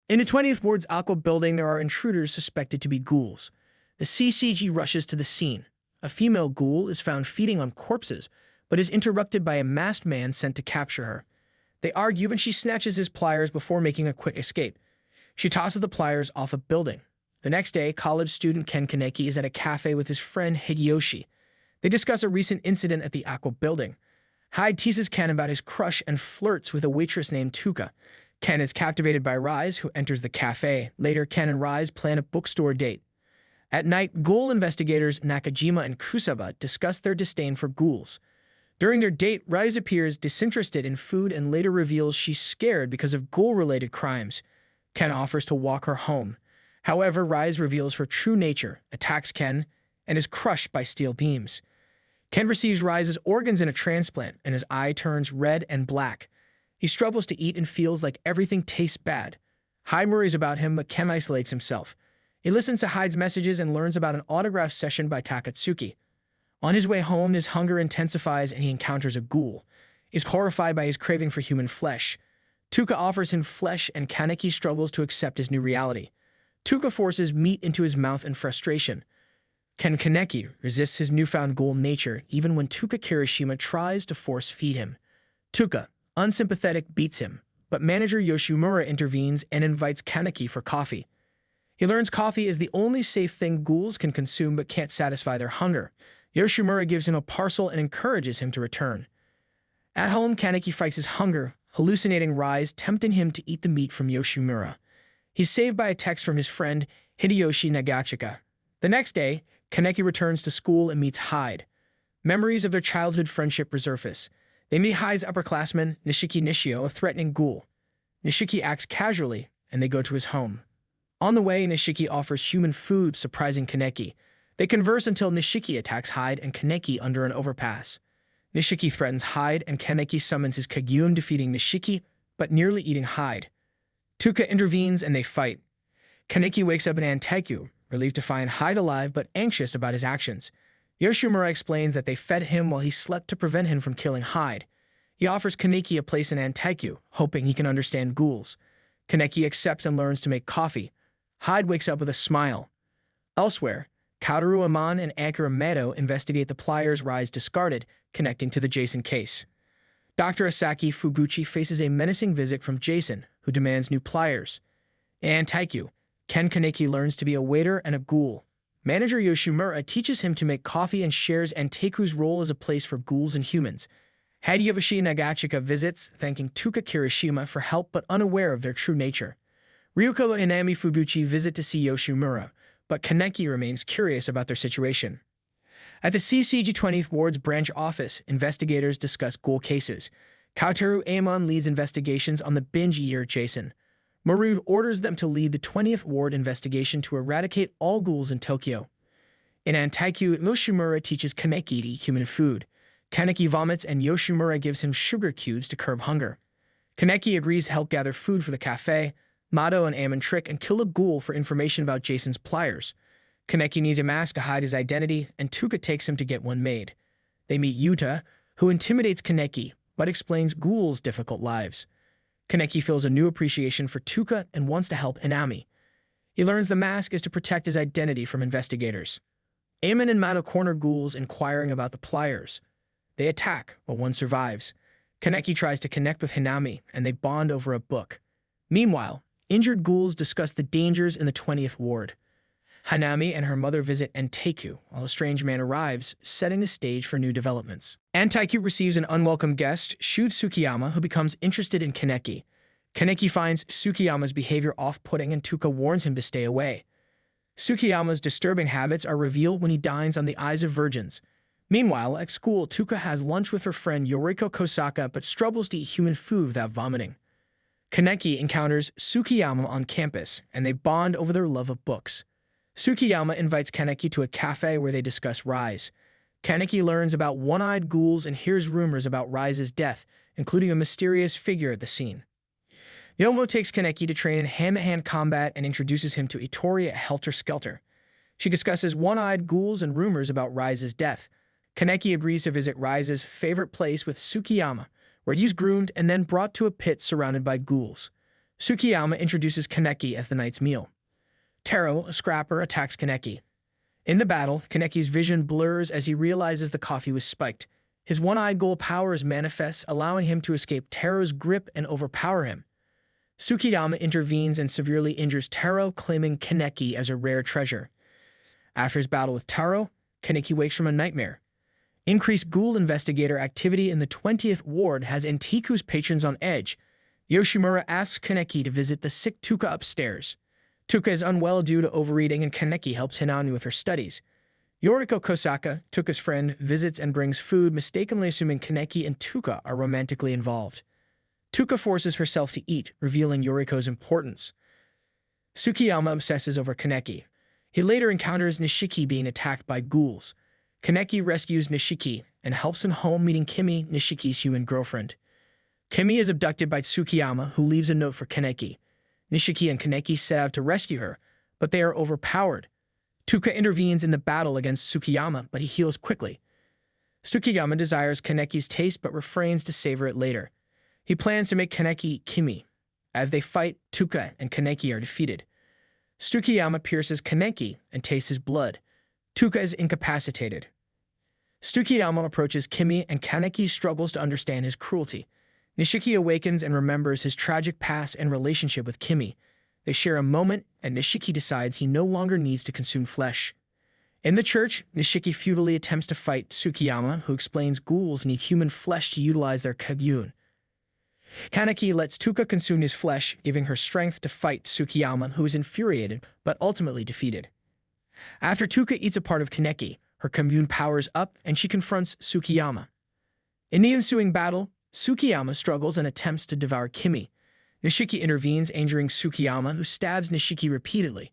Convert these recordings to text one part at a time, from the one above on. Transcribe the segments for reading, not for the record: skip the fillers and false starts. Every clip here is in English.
In the 20th Ward's Aqua building, there are intruders suspected to be ghouls. The CCG rushes to the scene. A female ghoul is found feeding on corpses, but is interrupted by a masked man sent to capture her. They argue and she snatches his pliers before making a quick escape. She tosses the pliers off a building. The next day, college student 𝐾 is at a cafe with his friend Hideyoshi. They discuss a recent incident at the Aqua building. Hyde teases Ken about his crush and flirts with a waitress named Tuka. Ken is captivated by Rise, who enters the cafe. Later, Ken and Rise plan a bookstore date. At night, Ghoul investigators Nakajima and Kusaba discuss their disdain for ghouls. During their date, Rise appears disinterested in food and later reveals she's scared because of ghoul-related crimes. Ken offers to walk her home. However, Rise reveals her true nature, attacks Ken, and is crushed by steel beams. Ken receives Rise's organs in a transplant, and his eye turns red and black. He struggles to eat and feels like everything tastes bad. Hyde worries about him, but Ken isolates himself. He listens to Hyde's messages and learns about an autograph session by Takatsuki. On his way home, his hunger intensifies and he encounters a ghoul. He's horrified by his craving for human flesh. Tuka offers him flesh and Kaneki struggles to accept his new reality. Tuka forces meat into his mouth in frustration. Kaneki resists his newfound ghoul nature even when Tuka Kirishima tries to force-feed him. Tuka, unsympathetic, beats him, but manager Yoshimura intervenes and invites Kaneki for coffee. He learns coffee is the only safe thing ghouls can consume but can't satisfy their hunger. Yoshimura gives him a parcel and encourages him to return. At home, Kaneki fights his hunger, hallucinating Rise, tempting him to eat the meat from Yoshimura. He's saved by a text from his friend Hideyoshi Nagachika. The next day, Kaneki returns to school and meets Hyde. Memories of their childhood friendship resurface. They meet Hyde's upperclassman, Nishiki Nishio, a threatening ghoul. Nishiki acts casually, and they go to his home. On the way, Nishiki offers human food, surprising Kaneki. They converse until Nishiki attacks Hyde and Kaneki under an overpass. Nishiki threatens Hyde, and Kaneki summons his Kagyun, defeating Nishiki, but nearly eating Hyde. Tuka intervenes, and they fight. Kaneki wakes up in 𝐷, relieved to find Hyde alive but anxious about his actions. Yoshimura explains that they fed him while he slept to prevent him from killing Hyde. He offers Kaneki a place in 𝐷, hoping he can understand ghouls. Kaneki accepts and learns to make coffee. Hyde wakes up with a smile. Elsewhere, Kaoru Amon and Akira Meadow investigate the pliers Rise discarded, connecting to the Jason case. Dr. Asaki Fuguchi faces a menacing visit from Jason, who demands new pliers. In 𝐷, Kaneki learns to be a waiter and a ghoul. Manager Yoshimura teaches him to make coffee and shares 𝐷's role as a place for ghouls and humans. Hideyoshi Nagachika visits, thanking Tuka Kirishima for help but unaware of their true nature. Ryuko and Ami Fuguchi visit to see Yoshimura, but Kaneki remains curious about their situation. At the CCG 20th Ward's branch office, investigators discuss ghoul cases. Kaoteru Amon leads investigations on the binge-eater Jason. Marude orders them to lead the 20th Ward investigation to eradicate all ghouls in Tokyo. In 𝐷, Yoshimura teaches Kaneki to eat human food. Kaneki vomits and Yoshimura gives him sugar cubes to curb hunger. Kaneki agrees to help gather food for the cafe. Mado and Amon trick and kill a ghoul for information about Jason's pliers. Kaneki needs a mask to hide his identity, and Tuka takes him to get one made. They meet Yuta, who intimidates Kaneki, but explains ghouls' difficult lives. Kaneki feels a new appreciation for Tuka and wants to help Inami. He learns the mask is to protect his identity from investigators. Amon and Mado corner ghouls inquiring about the pliers. They attack, but one survives. Kaneki tries to connect with Hinami, and they bond over a book. Meanwhile, injured ghouls discuss the dangers in the 20th Ward. Hanami and her mother visit 𝐷, while a strange man arrives, setting the stage for new developments. 𝐷 receives an unwelcome guest, Shu Tsukiyama, who becomes interested in Kaneki. Kaneki finds Tsukiyama's behavior off-putting and Tuka warns him to stay away. Tsukiyama's disturbing habits are revealed when he dines on the eyes of virgins. Meanwhile, at school, Tuka has lunch with her friend Yoriko Kosaka but struggles to eat human food without vomiting. Kaneki encounters Tsukiyama on campus, and they bond over their love of books. Tsukiyama invites Kaneki to a cafe where they discuss Rise. Kaneki learns about one-eyed ghouls and hears rumors about Rise's death, including a mysterious figure at the scene. Yomo takes Kaneki to train in hand-to-hand combat and introduces him to Itori at Helter Skelter. She discusses one-eyed ghouls and rumors about Rise's death. Kaneki agrees to visit Rise's favorite place with Tsukiyama, where he's groomed and then brought to a pit surrounded by ghouls. Tsukiyama introduces Kaneki as the night's meal. Taro, a scrapper, attacks Kaneki. In the battle, Kaneki's vision blurs as he realizes the coffee was spiked. His one-eyed ghoul powers manifest, allowing him to escape Taro's grip and overpower him. Tsukiyama intervenes and severely injures Taro, claiming Kaneki as a rare treasure. After his battle with Taro, Kaneki wakes from a nightmare. Increased ghoul investigator activity in the 20th Ward has Antiku's patrons on edge. Yoshimura asks Kaneki to visit the sick Tuka upstairs. Tuka is unwell due to overeating, and Kaneki helps Hinami with her studies. Yoriko Kosaka, Tuka's friend, visits and brings food, mistakenly assuming Kaneki and Tuka are romantically involved. Tuka forces herself to eat, revealing Yoriko's importance. Tsukiyama obsesses over Kaneki. He later encounters Nishiki being attacked by ghouls. Kaneki rescues Nishiki and helps him home, meeting Kimi, Nishiki's human girlfriend. Kimi is abducted by Tsukiyama, who leaves a note for Kaneki. Nishiki and Kaneki set out to rescue her, but they are overpowered. Tuka intervenes in the battle against Tsukiyama, but he heals quickly. Tsukiyama desires Kaneki's taste but refrains to savor it later. He plans to make Kaneki Kimi. As they fight, Tuka and Kaneki are defeated. Tsukiyama pierces Kaneki and tastes his blood. Tuka is incapacitated. Tsukiyama approaches Kimi, and Kaneki struggles to understand his cruelty. Nishiki awakens and remembers his tragic past and relationship with Kimi. They share a moment, and Nishiki decides he no longer needs to consume flesh. In the church, Nishiki futilely attempts to fight Tsukiyama, who explains ghouls need human flesh to utilize their 𝐾𝐍𝐉𝐎𝐾. Kaneki lets Tuka consume his flesh, giving her strength to fight Tsukiyama, who is infuriated but ultimately defeated. After Tuka eats a part of Kaneki, her 𝐾𝐍𝐉𝐴 powers up and she confronts Tsukiyama. In the ensuing battle, Tsukiyama struggles and attempts to devour Kimi. Nishiki intervenes, injuring Tsukiyama, who stabs Nishiki repeatedly.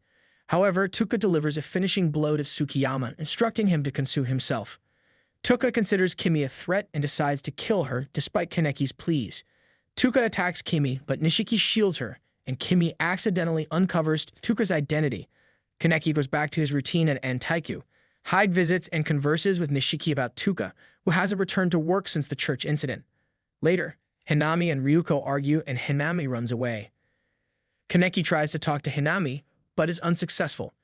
However, Tuka delivers a finishing blow to Tsukiyama, instructing him to consume himself. Tuka considers Kimi a threat and decides to kill her, despite Kaneki's pleas. Tuka attacks Kimi, but Nishiki shields her, and Kimi accidentally uncovers Tuka's identity. Kaneki goes back to his routine at Antaikyu. Hyde visits and converses with Nishiki about Tuka, who hasn't returned to work since the church incident. Later, Hinami and Ryuko argue and Hinami runs away. Kaneki tries to talk to Hinami, but is unsuccessful.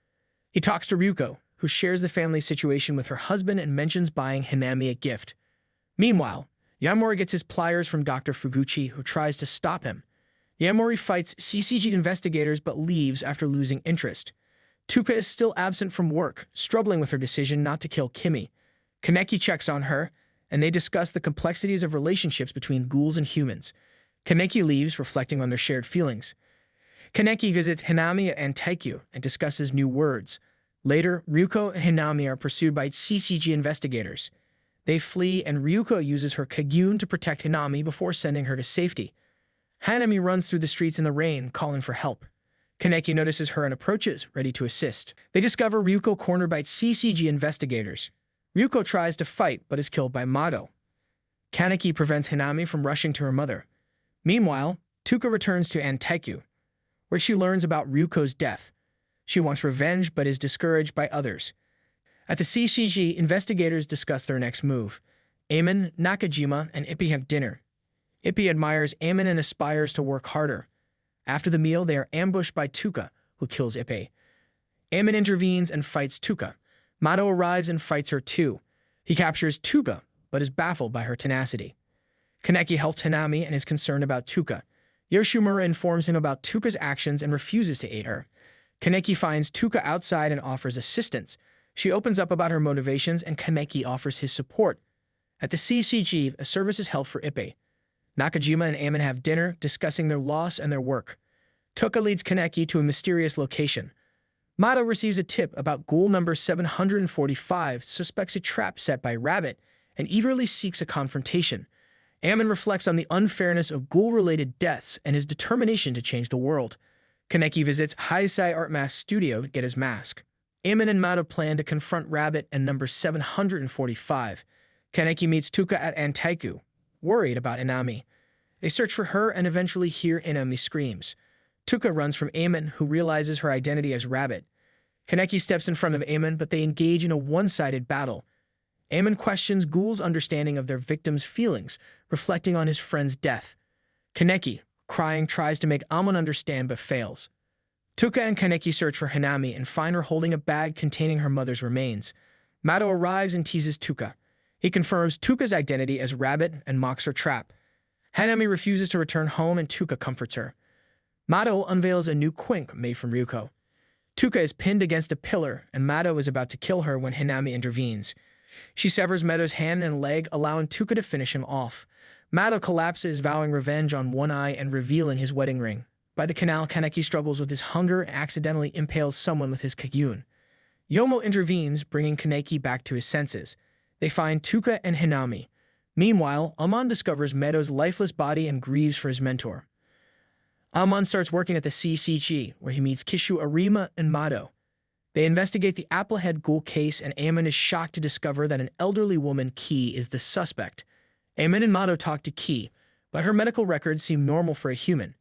He talks to Ryuko, who shares the family situation with her husband and mentions buying Hinami a gift. Meanwhile, Yamori gets his pliers from Dr. Fuguchi, who tries to stop him. Yamori fights CCG investigators but leaves after losing interest. Tuka is still absent from work, struggling with her decision not to kill Kimi. Kaneki checks on her, and they discuss the complexities of relationships between ghouls and humans. Kaneki leaves, reflecting on their shared feelings. Kaneki visits Hinami at Antaikyu and discusses new words. Later, Ryuko and Hinami are pursued by CCG investigators. They flee, and Ryuko uses her 𝐾𝐍𝐉𝐴 to protect Hinami before sending her to safety. Hinami runs through the streets in the rain, calling for help. Kaneki notices her and approaches, ready to assist. They discover Ryuko cornered by CCG investigators. Ryuko tries to fight, but is killed by Mado. Kaneki prevents Hinami from rushing to her mother. Meanwhile, Tuka returns to Antaikyu, where she learns about Ryuko's death. She wants revenge, but is discouraged by others. At the CCG, investigators discuss their next move. Amon, Nakajima, and Ippi have dinner. Ippi admires Amon and aspires to work harder. After the meal, they are ambushed by Tuka, who kills Ippi. Amon intervenes and fights Tuka. Mado arrives and fights her too. He captures Tuka, but is baffled by her tenacity. Kaneki helps Hinami and is concerned about Tuka. Yoshimura informs him about Tuka's actions and refuses to aid her. Kaneki finds Tuka outside and offers assistance. She opens up about her motivations, and Kaneki offers his support. At the CCG, a service is held for Ippi. Nakajima and Amon have dinner, discussing their loss and their work. Tuka leads Kaneki to a mysterious location. Mado receives a tip about ghoul number 745, suspects a trap set by Rabbit, and eagerly seeks a confrontation. Amon reflects on the unfairness of ghoul-related deaths and his determination to change the world. Kaneki visits Heisei Art Mask Studio to get his mask. Amon and Mado plan to confront Rabbit and number 745. Kaneki meets Tuka at Antaikyu, worried about Inami. They search for her and eventually hear Inami screams. Tuka runs from Amon, who realizes her identity as Rabbit. Kaneki steps in front of Amon, but they engage in a one-sided battle. Amon questions Ghoul's understanding of their victim's feelings, reflecting on his friend's death. Kaneki, crying, tries to make Amon understand but fails. Tuka and Kaneki search for Hanami and find her holding a bag containing her mother's remains. Mado arrives and teases Tuka. He confirms Tuka's identity as Rabbit and mocks her trap. Hanami refuses to return home and Tuka comforts her. Mado unveils a new quink made from Ryuko. Tuka is pinned against a pillar and Mado is about to kill her when Hanami intervenes. She severs Mado's hand and leg, allowing Tuka to finish him off. Mado collapses, vowing revenge on One Eye and revealing his wedding ring. By the canal, Kaneki struggles with his hunger and accidentally impales someone with his Kagyun. Yomo intervenes, bringing Kaneki back to his senses. They find Tuka and Hanami. Meanwhile, Amon discovers Meadows' lifeless body and grieves for his mentor. Amon starts working at the 𝐶𝐶G, where he meets Kishu Arima and Mado. They investigate the Applehead Ghoul case, and Amon is shocked to discover that an elderly woman, 𝐾𝐻, is the suspect. Amon and Mado talk to 𝐾𝐻, but her medical records seem normal for a human.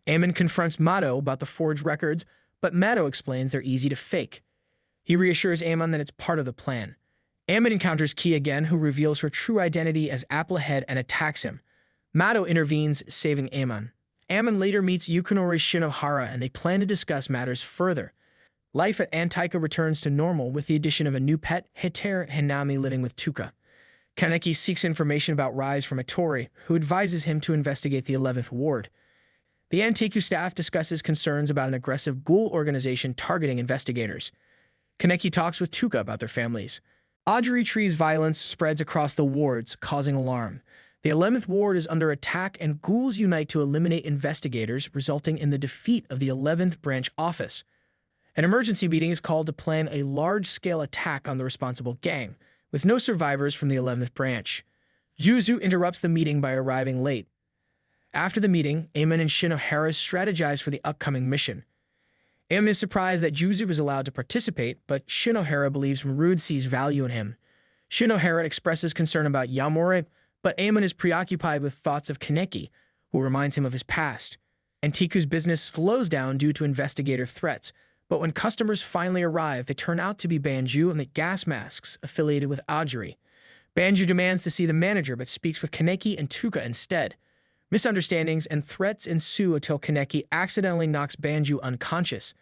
Amon confronts Mado about the forged records, but Mado explains they're easy to fake. He reassures Amon that it's part of the plan. Amon encounters 𝐾𝐻 again, who reveals her true identity as Applehead and attacks him. Mado intervenes, saving Amon. Amon later meets Yukinori Shinohara, and they plan to discuss matters further. Life at Antaika returns to normal with the addition of a new pet, Hiteru Hanami, living with Tuka. Kaneki seeks information about Rise from Itori, who advises him to investigate the 11th Ward. The Anteiku staff discusses concerns about an aggressive ghoul organization targeting investigators. Kaneki talks with Tuka about their families. Audrey Tree's violence spreads across the wards, causing alarm. The 11th Ward is under attack, and ghouls unite to eliminate investigators, resulting in the defeat of the 11th Branch Office. An emergency meeting is called to plan a large-scale attack on the responsible gang, with no survivors from the 11th Branch. Juzu interrupts the meeting by arriving late. After the meeting, Amon and Shinohara strategize for the upcoming mission. Amon is surprised that Juzu is allowed to participate, but Shinohara believes Marude sees value in him. Shinohara expresses concern about Yamori, but Amon is preoccupied with thoughts of Kaneki, who reminds him of his past. Antiku's business slows down due to investigator threats, but when customers finally arrive, they turn out to be Banju and the gas masks affiliated with Audrey. Banju demands to see the manager, but speaks with Kaneki and Tuka instead. Misunderstandings and threats ensue until Kaneki accidentally knocks Banju unconscious.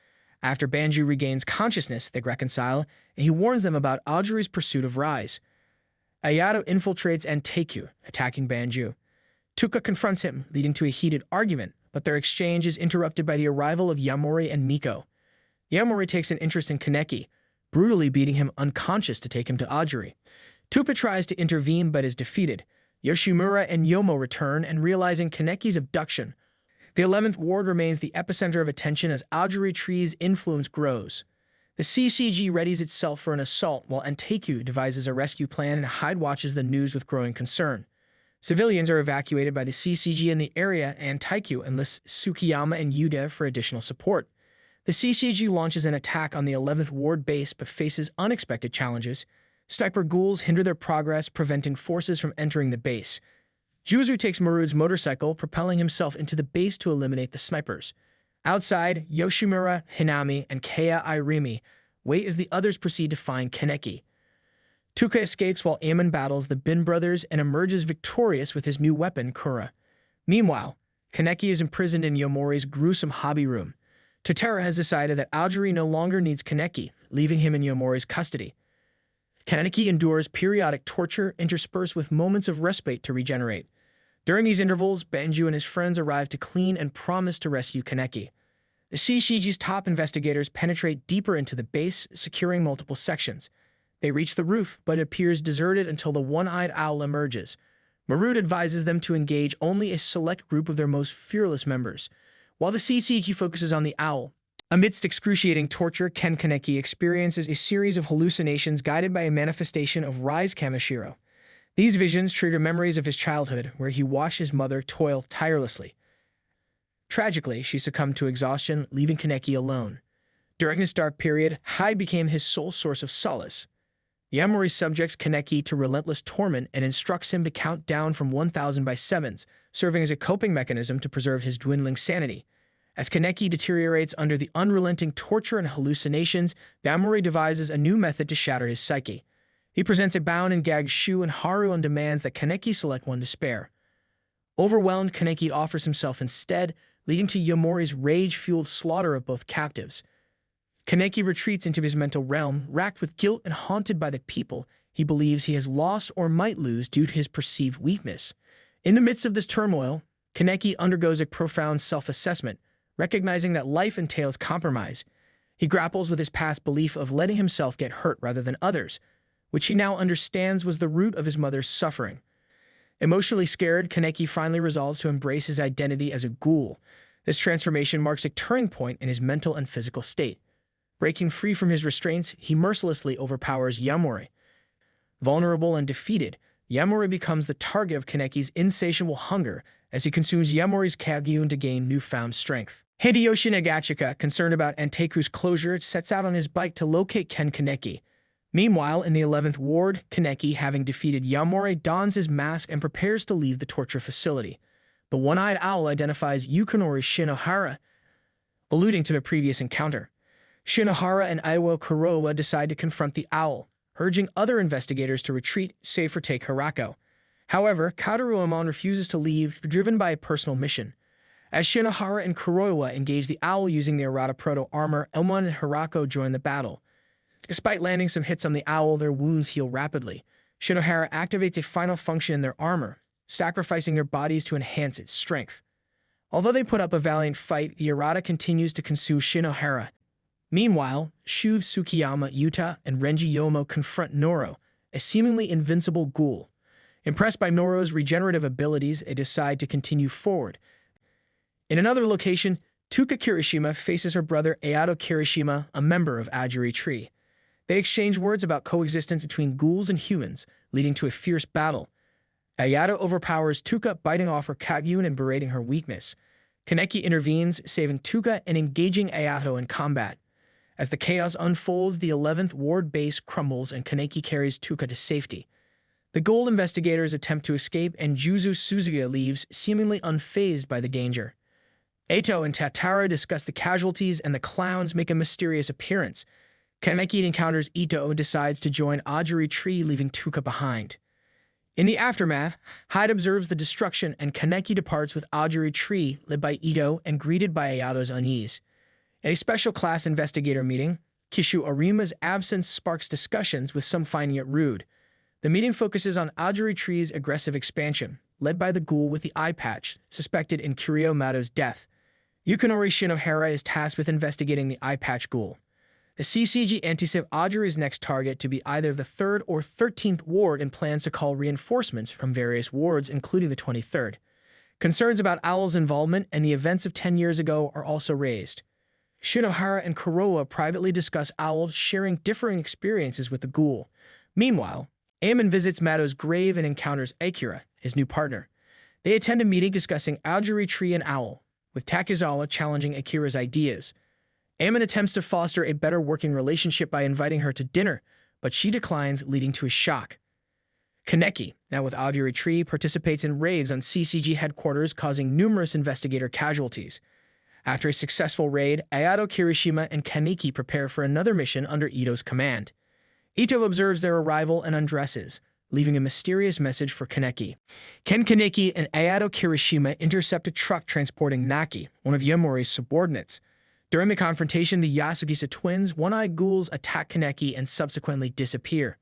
After Banju regains consciousness, they reconcile, and he warns them about Audrey's pursuit of Rise. Ayato infiltrates Anteiku, attacking Banju. Tuka confronts him, leading to a heated argument, but their exchange is interrupted by the arrival of Yamori and Miko. Yamori takes an interest in Kaneki, brutally beating him unconscious to take him to Audrey. Tupa tries to intervene but is defeated. Yoshimura and Yomo return, and realizing Kaneki's abduction, the 11th Ward remains the epicenter of attention as Audrey Tree's influence grows. The 𝐶𝐶G readies itself for an assault, while Anteiku devises a rescue plan and Hyde watches the news with growing concern. Civilians are evacuated by the 𝐶𝐶G in the area, and Anteiku enlists Tsukiyama and Yude for additional support. The 𝐶𝐶G launches an attack on the 11th Ward base but faces unexpected challenges. Sniper ghouls hinder their progress, preventing forces from entering the base. Juzu takes Marude's motorcycle, propelling himself into the base to eliminate the snipers. Outside, Yoshimura, Hanami, and 𝐾𝐻 wait as the others proceed to find Kaneki. Tuka escapes while Amon battles the Bin brothers and emerges victorious with his new weapon, Kura. Meanwhile, Kaneki is imprisoned in Yomori's gruesome hobby room. Totara has decided that Audrey no longer needs Kaneki, leaving him in Yomori's custody. Kaneki endures periodic torture, interspersed with moments of respite to regenerate. During these intervals, Banju and his friends arrive to clean and promise to rescue Kaneki. The 𝐶𝐶G's top investigators penetrate deeper into the base, securing multiple sections. They reach the roof, but it appears deserted until the one-eyed owl emerges. Marude advises them to engage only a select group of their most fearless members. While the 𝐶𝐶G focuses on the owl, amidst excruciating torture, Kaneki experiences a series of hallucinations guided by a manifestation of Rise Kamishiro. These visions trigger memories of his childhood, where he watched his mother toil tirelessly. Tragically, she succumbed to exhaustion, leaving Kaneki alone. During this dark period, Hyde became his sole source of solace. Yamori subjects Kaneki to relentless torment and instructs him to count down from 1,000 by sevens, serving as a coping mechanism to preserve his dwindling sanity. As Kaneki deteriorates under the unrelenting torture and hallucinations, Yamori devises a new method to shatter his psyche. He presents a bound and gagged Shu and Haru and demands that Kaneki select one to spare. Overwhelmed, Kaneki offers himself instead, leading to Yamori's rage-fueled slaughter of both captives. Kaneki retreats into his mental realm, racked with guilt and haunted by the people he believes he has lost or might lose due to his perceived weakness. In the midst of this turmoil, Kaneki undergoes a profound self-assessment, recognizing that life entails compromise. He grapples with his past belief of letting himself get hurt rather than others, which he now understands was the root of his mother's suffering. Emotionally scared, Kaneki finally resolves to embrace his identity as a ghoul. This transformation marks a turning point in his mental and physical state. Breaking free from his restraints, he mercilessly overpowers Yamori. Vulnerable and defeated, Yamori becomes the target of Kaneki's insatiable hunger as he consumes Yamori's Kagyun to gain newfound strength. Hideyoshi Nagachika, concerned about Anteku's closure, sets out on his bike to locate Kaneki. Meanwhile, in the 11th Ward, Kaneki, having defeated Yamori, dons his mask and prepares to leave the torture facility. The one-eyed owl identifies Yukinori Shinohara, alluding to the previous encounter. Shinohara and Iwo Kurowa decide to confront the owl, urging other investigators to retreat, save for Take Hirako. However, Kataruamon refuses to leave, driven by a personal mission. As Shinohara and Kurowa engage the owl using their Arata proto-armor, Elmon and Hirako join the battle. Despite landing some hits on the owl, their wounds heal rapidly. Shinohara activates a final function in their armor, sacrificing their bodies to enhance its strength. Although they put up a valiant fight, the Arata continues to consume Shinohara. Meanwhile, Shuv Tsukiyama, Yuta, and Renji Yomo confront Noro, a seemingly invincible ghoul. Impressed by Noro's regenerative abilities, they decide to continue forward. In another location, Tuka Kirishima faces her brother Ayato Kirishima, a member of Ajiri Tree. They exchange words about coexistence between ghouls and humans, leading to a fierce battle. Ayato overpowers Tuka, biting off her Kagyun and berating her weakness. Kaneki intervenes, saving Tuka and engaging Ayato in combat. As the chaos unfolds, the 11th Ward base crumbles and Kaneki carries Tuka to safety. The Ghoul investigators attempt to escape and Juzu Suzuki leaves, seemingly unfazed by the danger. Eito and Tatara discuss the casualties and the clowns make a mysterious appearance. Kaneki encounters Ito and decides to join Ajiri Tree, leaving Tuka behind. In the aftermath, Hyde observes the destruction and Kaneki departs with Ajiri Tree, led by Ito and greeted by Ayato's unease. At a special class investigator meeting, Kishu Arima's absence sparks discussions, with some finding it rude. The meeting focuses on Ajiri Tree's aggressive expansion, led by the ghoul with the eye patch, suspected in Kiryu Mato's death. Yukinori Shinohara is tasked with investigating the eye patch ghoul. The CCG anticipates Ajiri's next target to be either the 3rd or 13th Ward and plans to call reinforcements from various wards, including the 23rd. Concerns about Owl's involvement and the events of 10 years ago are also raised. Shinohara and Kurowa privately discuss Owl, sharing differing experiences with the ghoul. Meanwhile, Amon visits Mato's grave and encounters Akira, his new partner. They attend a meeting discussing Ajiri Tree and Owl, with Takizawa challenging Akira's ideas. Amon attempts to foster a better working relationship by inviting her to dinner, but she declines, leading to a shock. Kaneki, now with Ajiri Tree, participates in raids on CCG headquarters, causing numerous investigator casualties. After a successful raid, Ayato Kirishima and Kaneki prepare for another mission under Ito's command. Ito observes their arrival and undresses, leaving a mysterious message for Kaneki. Kaneki and Ayato Kirishima intercept a truck transporting Naki, one of Yamori's subordinates. During the confrontation, the Yasugisa twins, one-eyed ghouls, attack Kaneki and subsequently disappear.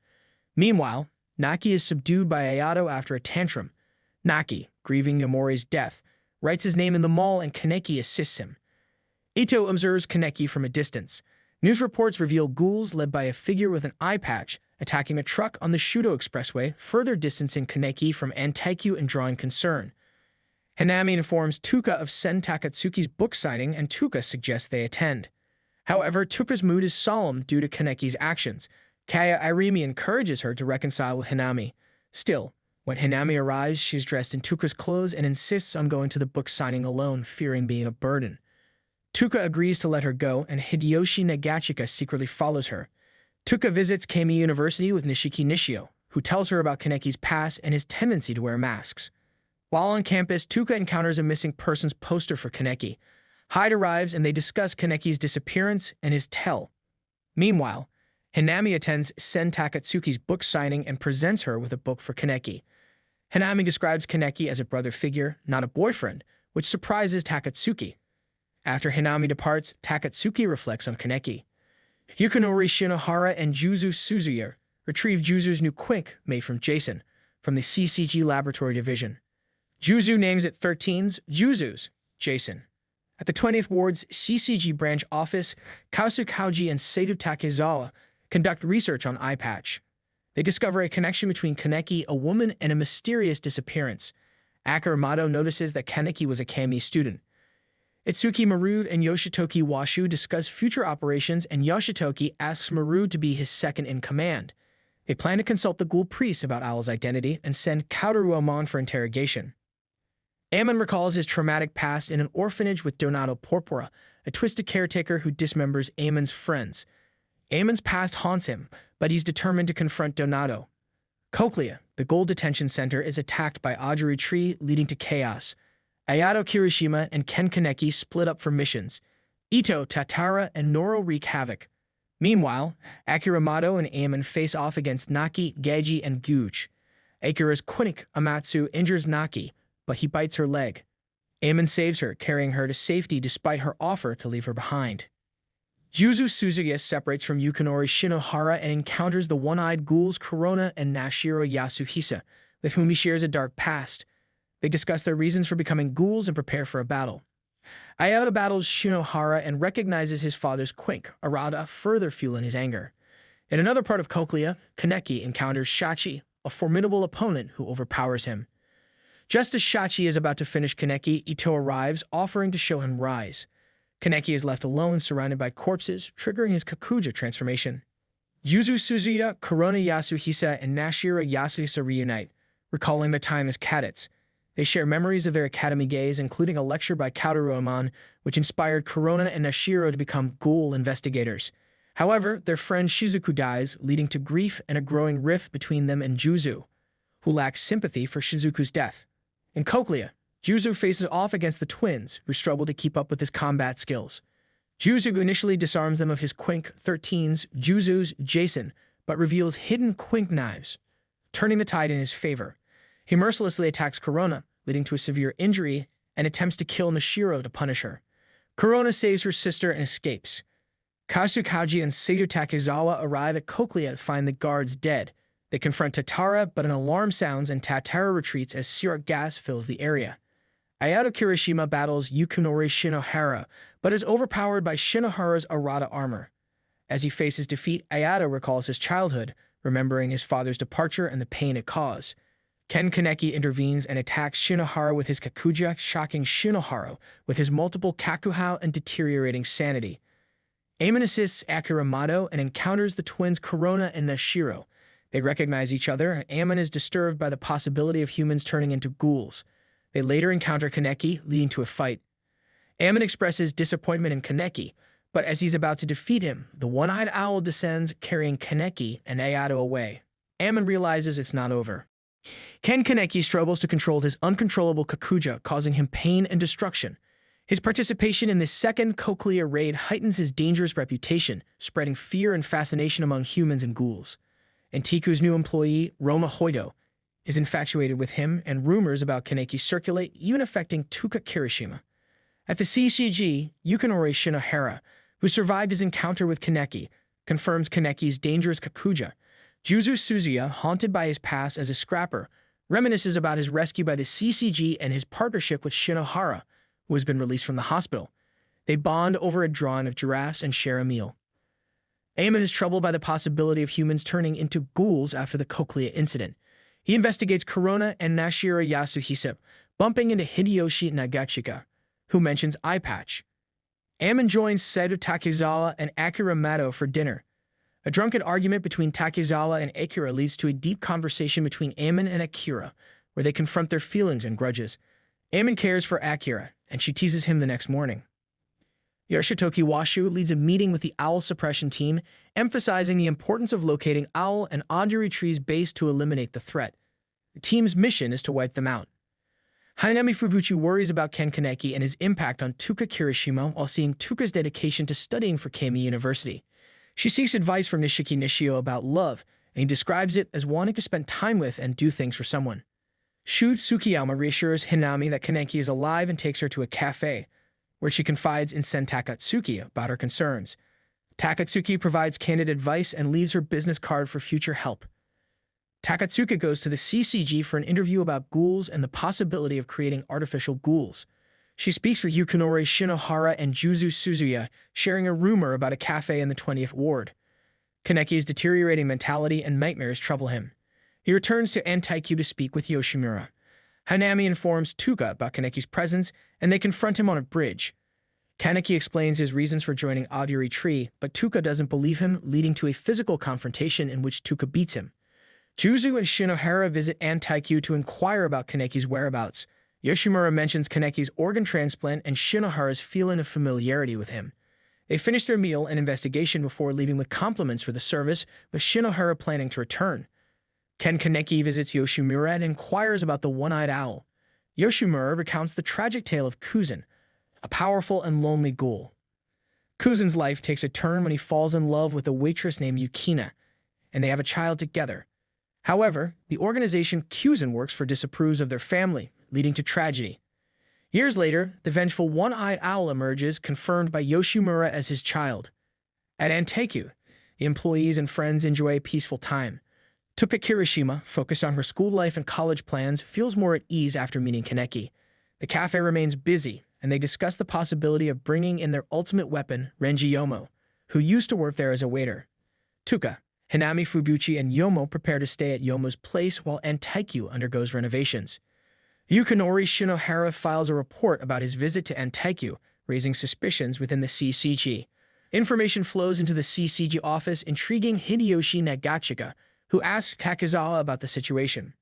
Meanwhile, Naki is subdued by Ayato after a tantrum. Naki, grieving Yamori's death, writes his name in the mall and Kaneki assists him. Ito observes Kaneki from a distance. News reports reveal ghouls led by a figure with an eye patch attacking a truck on the Shudo Expressway, further distancing Kaneki from Anteiku and drawing concern. Hanami informs Tuka of Sen Takatsuki's book signing and Tuka suggests they attend. However, Tuka's mood is solemn due to Kaneki's actions. Kaya Irimi encourages her to reconcile with Hanami. Still, when Hanami arrives, she's dressed in Tuka's clothes and insists on going to the book signing alone, fearing being a burden. Tuka agrees to let her go, and Hideyoshi Nagachika secretly follows her. Tuka visits Keimi University with Nishiki Nishio, who tells her about Kaneki's past and his tendency to wear masks. While on campus, Tuka encounters a missing persons poster for Kaneki. Hyde arrives and they discuss Kaneki's disappearance and his tell. Meanwhile, Hanami attends Sen Takatsuki's book signing and presents her with a book for Kaneki. Hanami describes Kaneki as a brother figure, not a boyfriend, which surprises Takatsuki. After Hanami departs, Takatsuki reflects on Kaneki. Yukinori Shinohara and Juzu Suzuya retrieve Juzu's new quink made from Jason from the CCG Laboratory Division. Juzu names it 13's Juzu's Jason. At the 20th Ward's CCG branch office, Kasukaji and Seito Takezawa conduct research on eye patch. They discover a connection between Kaneki, a woman, and a mysterious disappearance. Akira Mato notices that Kaneki was a Kami student. Itsuki Marude and Yoshitoki Washu discuss future operations, and Yoshitoki asks Marude to be his second-in-command. They plan to consult the Ghoul priest about Owl's identity and send Kaoru for interrogation. Ammon recalls his traumatic past in an orphanage with Donato Porpora, a twisted caretaker who dismembers Ammon's friends. Ammon's past haunts him, but he's determined to confront Donato. Cochlea, the Ghoul detention center, is attacked by Ajiri Tree, leading to chaos. Ayato Kirishima and Ken Kaneki split up for missions. Ito, Tatara, and Noro wreak havoc. Meanwhile, Akira Mato and Ammon face off against Naki, Geiji, and Guj. Akira's Quinnick Amatsu injures Naki, but he bites her leg. Ammon saves her, carrying her to safety despite her offer to leave her behind. Juzu Suzuya separates from Yukinori Shinohara and encounters the one-eyed ghouls Corona and Nashiro Yasuhisa, with whom he shares a dark past. They discuss their reasons for becoming ghouls and prepare for a battle. Ayada battles Shinohara and recognizes his father's quink, Arada, further fueling his anger. In another part of Cochlea, Kaneki encounters Shachi, a formidable opponent who overpowers him. Just as Shachi is about to finish Kaneki, Ito arrives, offering to show him Rise. Kaneki is left alone, surrounded by corpses, triggering his Kakuja transformation. Juzu Suzuya, Corona Yasuhisa, and Nashiro Yasuhisa reunite, recalling their time as cadets. They share memories of their academy days, including a lecture by Kaoru, which inspired Corona and Nashiro to become Ghoul investigators. However, their friend Shizuku dies, leading to grief and a growing rift between them and Juzu, who lacks sympathy for Shizuku's death. In Cochlea, Juzu faces off against the twins, who struggle to keep up with his combat skills. Juzu initially disarms them of his quink 13's Juzu's Jason, but reveals hidden quink knives, turning the tide in his favor. He mercilessly attacks Corona, leading to a severe injury, and attempts to kill Nashiro to punish her. Corona saves her sister and escapes. Kasukaji and Seito Takezawa arrive at Cochlea to find the guards dead. They confront Tatara, but an alarm sounds and Tatara retreats as syrup gas fills the area. Ayato Kirishima battles Yukinori Shinohara, but is overpowered by Shinohara's Arata armor. As he faces defeat, Ayato recalls his childhood, remembering his father's departure and the pain it caused. Ken Kaneki intervenes and attacks Shinohara with his Kakuja, shocking Shinohara with his multiple kakuhau and deteriorating sanity. Ammon assists Akira Mato and encounters the twins Corona and Nashiro. They recognize each other, and Ammon is disturbed by the possibility of humans turning into ghouls. They later encounter Kaneki, leading to a fight. Ammon expresses disappointment in Kaneki, but as he's about to defeat him, the one-eyed owl descends, carrying Kaneki and Ayato away. Ammon realizes it's not over. Ken Kaneki struggles to control his uncontrollable Kakuja, causing him pain and destruction. His participation in this second Cochlea raid heightens his dangerous reputation, spreading fear and fascination among humans and ghouls. Antiku's new employee, Roma Hoido, is infatuated with him, and rumors about Kaneki circulate, even affecting Tuka Kirishima. At the CCG, Yukinori Shinohara, who survived his encounter with Kaneki, confirms Kaneki's dangerous Kakuja. Juzu Suzuya, haunted by his past as a scrapper, reminisces about his rescue by the CCG and his partnership with Shinohara, who has been released from the hospital. They bond over a drawing of giraffes and share a meal. Ammon is troubled by the possibility of humans turning into ghouls after the Cochlea incident. He investigates Corona and Nashiro Yasuhisa, bumping into Hideyoshi Nagachika, who mentions eye patch. Ammon joins Seito Takezawa and Akira Mato for dinner. A drunken argument between Takezawa and Akira leads to a deep conversation between Ammon and Akira, where they confront their feelings and grudges. Ammon cares for Akira, and she teases him the next morning. Yoshitoki Washu leads a meeting with the Owl suppression team, emphasizing the importance of locating Owl and Ajiri Tree's base to eliminate the threat. The team's mission is to wipe them out. Hanami Fubuchi worries about Ken Kaneki and his impact on Tuka Kirishima while seeing Tuka's dedication to studying for Kami University. She seeks advice from Nishiki Nishio about love, and he describes it as wanting to spend time with and do things for someone. Tsukiyama reassures Hinami that Kaneki is alive and takes her to a cafe, where she confides in Sen Takatsuki about her concerns. Takatsuki provides candid advice and leaves her business card for future help. Takatsuki goes to the CCG for an interview about ghouls and the possibility of creating artificial ghouls. She speaks with Yukinori Shinohara and Juzu Suzuya, sharing a rumor about a cafe in the 20th Ward. Kaneki's deteriorating mentality and nightmares trouble him. He returns to 𝐷𝐄 to speak with Yoshimura. Hanami informs Tuka about Kaneki's presence, and they confront him on a bridge. Kaneki explains his reasons for joining Aguri Tree, but Tuka doesn't believe him, leading to a physical confrontation in which Tuka beats him. Juzu and Shinohara visit 𝐷𝐄 to inquire about Kaneki's whereabouts. Yoshimura mentions Kaneki's organ transplant and Shinohara's feeling of familiarity with him. They finish their meal and investigation before leaving with compliments for the service, with Shinohara planning to return. Kaneki visits Yoshimura and inquires about the one-eyed owl. Yoshimura recounts the tragic tale of Kuzan, a powerful and lonely ghoul. Kuzan's life takes a turn when he falls in love with a waitress named Yukina, and they have a child together. However, the organization Kuzan works for disapproves of their family, leading to tragedy. Years later, the vengeful one-eyed owl emerges, confirmed by Yoshimura as his child. At 𝐷𝐄, the employees and friends enjoy a peaceful time. Tuka Kirishima, focused on her school life and college plans, feels more at ease after meeting Kaneki. The cafe remains busy, and they discuss the possibility of bringing in their ultimate weapon, Renji Yomo, who used to work there as a waiter. Tuka, Hinami Fubuchi, and Yomo prepare to stay at Yomo's place while 𝐷𝐄 undergoes renovations. Yukinori Shinohara files a report about his visit to 𝐷𝐄, raising suspicions within the CCG. Information flows into the CCG office, intriguing Hideyoshi Nagachika, who asks Takizawa about the situation.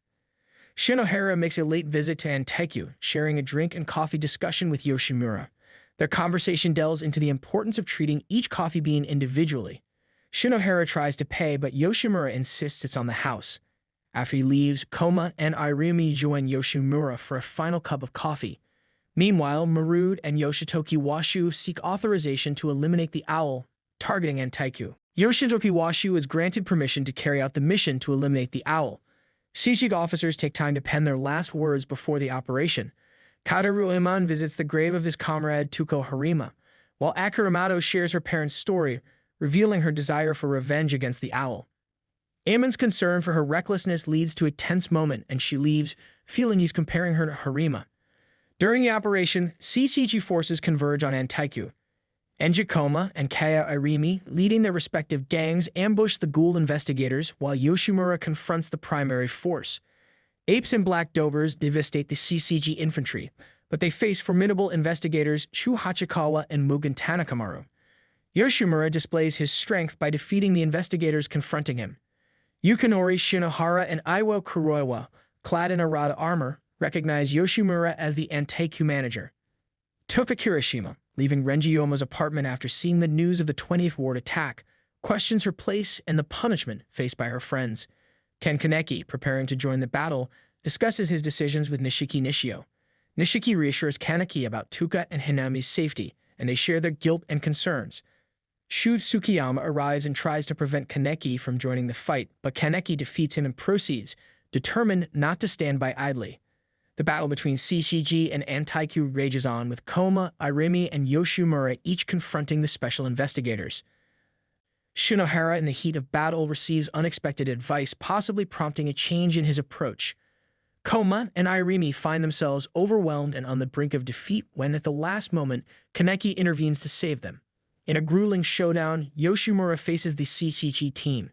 Shinohara makes a late visit to 𝐷𝐄, sharing a drink and coffee discussion with Yoshimura. Their conversation delves into the importance of treating each coffee bean individually. Shinohara tries to pay, but Yoshimura insists it's on the house. After he leaves, Koma and Irumi join Yoshimura for a final cup of coffee. Meanwhile, Marude and Yoshitoki Washu seek authorization to eliminate the owl, targeting 𝐷𝐄. Yoshitoki Washu is granted permission to carry out the mission to eliminate the owl. CCG officers take time to pen their last words before the operation. Kadaru Iman visits the grave of his comrade Tuko Harima, while Akiramato shares her parents' story, revealing her desire for revenge against the owl. Amon's concern for her recklessness leads to a tense moment, and she leaves, feeling he's comparing her to Harima. During the operation, CCG forces converge on 𝐷𝐄. Enjikoma and Kaya Irimi, leading their respective gangs, ambush the ghoul investigators, while Yoshimura confronts the primary force. Apes and Black Dobers devastate the CCG infantry, but they face formidable investigators Shu Hachikawa and Mugen Tanakamaru. Yoshimura displays his strength by defeating the investigators confronting him. Yukinori Shinohara and Iwo Kuroiwa, clad in Arata armor, recognize Yoshimura as the 𝐷𝐄 manager. Tuka Kirishima, leaving Renji Yomo's apartment after seeing the news of the 20th Ward attack, questions her place and the punishment faced by her friends. Kaneki, preparing to join the battle, discusses his decisions with Nishiki Nishio. Nishiki reassures Kaneki about Tuka and Hinami's safety, and they share their guilt and concerns. Shu Tsukiyama arrives and tries to prevent Kaneki from joining the fight, but Kaneki defeats him and proceeds, determined not to stand by idly. The battle between CCG and 𝐷𝐄 rages on, with Koma, Irimi, and Yoshimura each confronting the special investigators. Shinohara, in the heat of battle, receives unexpected advice, possibly prompting a change in his approach. Koma and Irimi find themselves overwhelmed and on the brink of defeat when, at the last moment, Kaneki intervenes to save them. In a grueling showdown, Yoshimura faces the CCG team.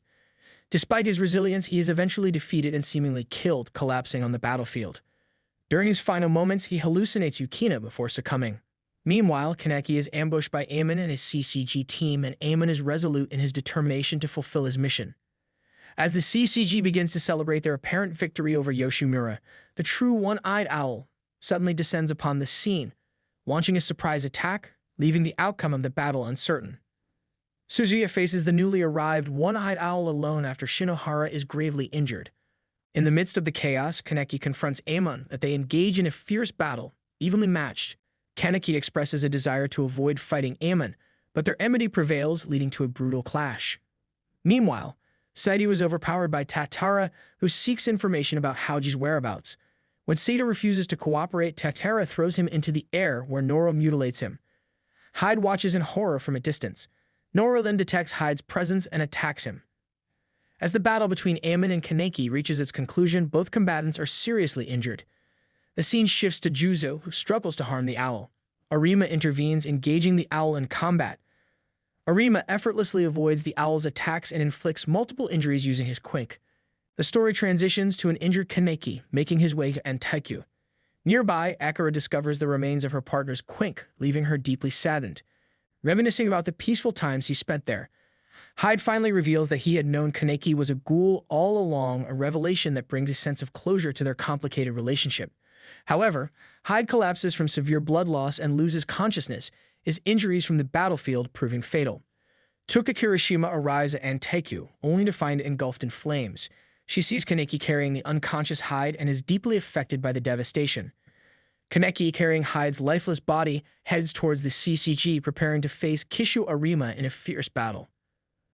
Despite his resilience, he is eventually defeated and seemingly killed, collapsing on the battlefield. During his final moments, he hallucinates Yukina before succumbing. Meanwhile, Kaneki is ambushed by Amon and his CCG team, and Amon is resolute in his determination to fulfill his mission. As the CCG begins to celebrate their apparent victory over Yoshimura, the true one-eyed owl suddenly descends upon the scene, launching a surprise attack, leaving the outcome of the battle uncertain. Suzuya faces the newly arrived one-eyed owl alone after Shinohara is gravely injured. In the midst of the chaos, Kaneki confronts Amon that they engage in a fierce battle, evenly matched. Kaneki expresses a desire to avoid fighting Amon, but their enmity prevails, leading to a brutal clash. Meanwhile, Saito is overpowered by Tatara, who seeks information about Haoji's whereabouts. When Seda refuses to cooperate, Takara throws him into the air where Noro mutilates him. Hyde watches in horror from a distance. Noro then detects Hyde's presence and attacks him. As the battle between Amon and Kaneki reaches its conclusion, both combatants are seriously injured. The scene shifts to Juzo, who struggles to harm the owl. Arima intervenes, engaging the owl in combat. Arima effortlessly avoids the owl's attacks and inflicts multiple injuries using his quink. The story transitions to an injured Kaneki, making his way to Anteikyu. Nearby, Akira discovers the remains of her partner's quink, leaving her deeply saddened. Reminiscing about the peaceful times he spent there, Hyde finally reveals that he had known Kaneki was a ghoul all along, a revelation that brings a sense of closure to their complicated relationship. However, Hyde collapses from severe blood loss and loses consciousness, his injuries from the battlefield proving fatal. Tuka Kirishima arrives at Anteikyu, only to find it engulfed in flames. She sees Kaneki carrying the unconscious Hyde and is deeply affected by the devastation. Kaneki, carrying Hyde's lifeless body, heads towards the CCG, preparing to face Kishu Arima in a fierce battle.